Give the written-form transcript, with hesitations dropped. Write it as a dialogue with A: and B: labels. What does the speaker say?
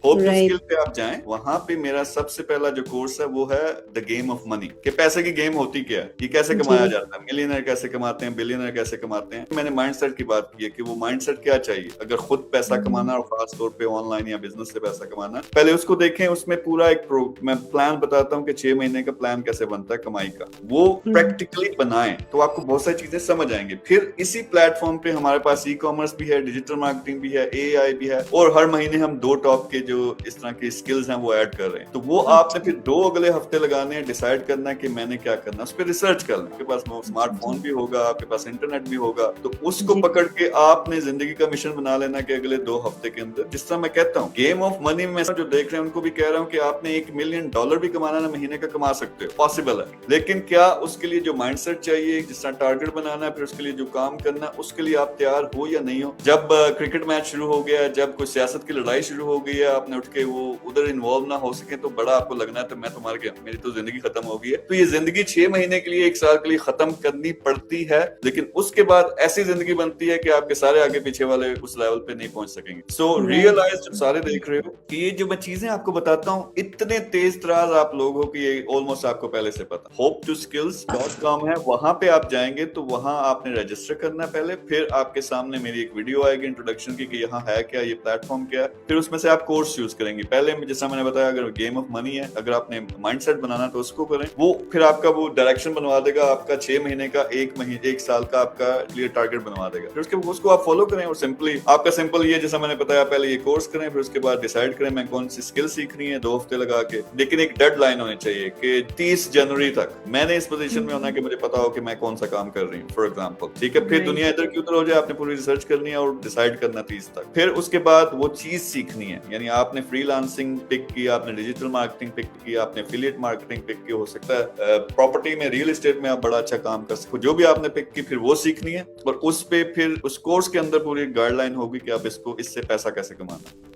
A: Hope to
B: right.
A: Skill पे आप जाएं, वहां पे मेरा सबसे पहला जो कोर्स है वो है द गेम ऑफ मनी, कि पैसे की गेम होती क्या है, ये कैसे
B: जी।
A: कमाया जाता है, मिलियनर कैसे कमाते हैं, बिलियनर कैसे कमाते हैं। मैंने माइंडसेट की बात की है कि वो माइंडसेट क्या चाहिए अगर खुद पैसा कमाना, और खास तौर पे ऑनलाइन या बिजनेस से पैसा कमाना। पहले उसको देखें, उसमें पूरा एक मैं प्लान बताता हूँ कि 6 महीने का प्लान कैसे बनता है कमाई का, वो प्रैक्टिकली बनाएं तो आपको बहुत सारी चीजें समझ आएंगी। फिर इसी प्लेटफॉर्म पे हमारे पास ई कॉमर्स भी है, डिजिटल मार्केटिंग भी है, एआई भी है, और हर महीने हम 2 टॉप के जो इस तरह के स्किल्स हैं वो ऐड कर रहे हैं। तो वो आपने
B: अच्छा।
A: फिर 2 अगले हफ्ते लगाने हैं, डिसाइड करना है कि मैंने क्या करना है, उस पर रिसर्च करना है। आपके पास स्मार्टफोन
B: जी।
A: भी होगा, आपके पास इंटरनेट भी होगा, तो उसको
B: जी।
A: पकड़ के आपने जिंदगी का मिशन बना लेना कि अगले 2 हफ्ते के अंदर, जिस तरह मैं कहता हूँ गेम ऑफ मनी में जो देख रहे हैं उनको भी कह रहा हूँ कि आपने $1 मिलियन भी कमाना ना महीने का कमा सकते हो, पॉसिबल है। लेकिन क्या उसके लिए जो माइंडसेट चाहिए, जिस तरह टारगेट बनाना है, फिर उसके लिए जो काम करना है, उसके लिए आप तैयार हो या नहीं हो। जब क्रिकेट मैच शुरू हो गया, जब कोई सियासत की लड़ाई शुरू हो गई है, आपने उठ के वो उधर इन्वॉल्व ना हो सके तो बड़ा आपको लगना है तो मैं तो मर गया, मेरी तो जिंदगी खत्म हो गई है। तो ये जिंदगी 6 महीने के लिए, 1 साल के लिए खत्म करनी पड़ती है, लेकिन उसके बाद ऐसी जिंदगी बनती है कि आपके सारे आगे पीछे वाले उस लेवल पे नहीं पहुंच सकेंगे। सो रियलाइज, जब सारे देख रहे हो कि ये जो मैं चीजें आपको बताता हूँ इतने तेज तराज आप लोग हो कि ये ऑलमोस्ट आपको पहले से पता। hope2skills.com है, वहां पे आप जाएंगे तो वहां आपने रजिस्टर करना है पहले, फिर आपके सामने मेरी एक वीडियो आएगी इंट्रोडक्शन की कि यहाँ है क्या, ये प्लेटफॉर्म क्या है, फिर उसमें से आप कोर्स चूज करेंगे। पहले जैसा मैंने बताया, अगर गेम ऑफ मनी है, अगर आपने माइंडसेट बनाना तो उसको करें, वो फिर आपका वो डायरेक्शन बनवा देगा, आपका 6 महीने का, 1 साल का आपका क्लियर टारगेट बनवा देगा। फिर उसके उसको आप फॉलो करें, और सिंपली आपका सिंपल ये जैसा मैंने बताया, पहले ये कोर्स करें, फिर उसके बाद डिसाइड करें मैं कौन सी स्किल सीखनी है 2 हफ्ते लगा के, लेकिन एक डेडलाइन होनी चाहिए कि 30 जनवरी तक मैंने इस पोजीशन में होना है कि मुझे पता हो कि मैं कौन सा काम कर रही हूँ, फॉर एग्जाम्पल। ठीक है, फिर दुनिया इधर की उधर हो जाए, आपने पूरी रिसर्च करनी है और डिसाइड करना 30 तक। फिर उसके बाद वो चीज सीखनी है, यानी आपने फ्रीलांसिंग पिक की, आपने डिजिटल मार्केटिंग पिक की, आपने एफिलिएट मार्केटिंग पिक की, हो सकता है प्रॉपर्टी में, रियल एस्टेट में आप बड़ा अच्छा काम कर सको, जो भी आपने पिक की फिर वो सीखनी है, और उस पे फिर उस कोर्स के अंदर पूरी गाइडलाइन होगी कि आप इसको, इससे पैसा कैसे कमाना है।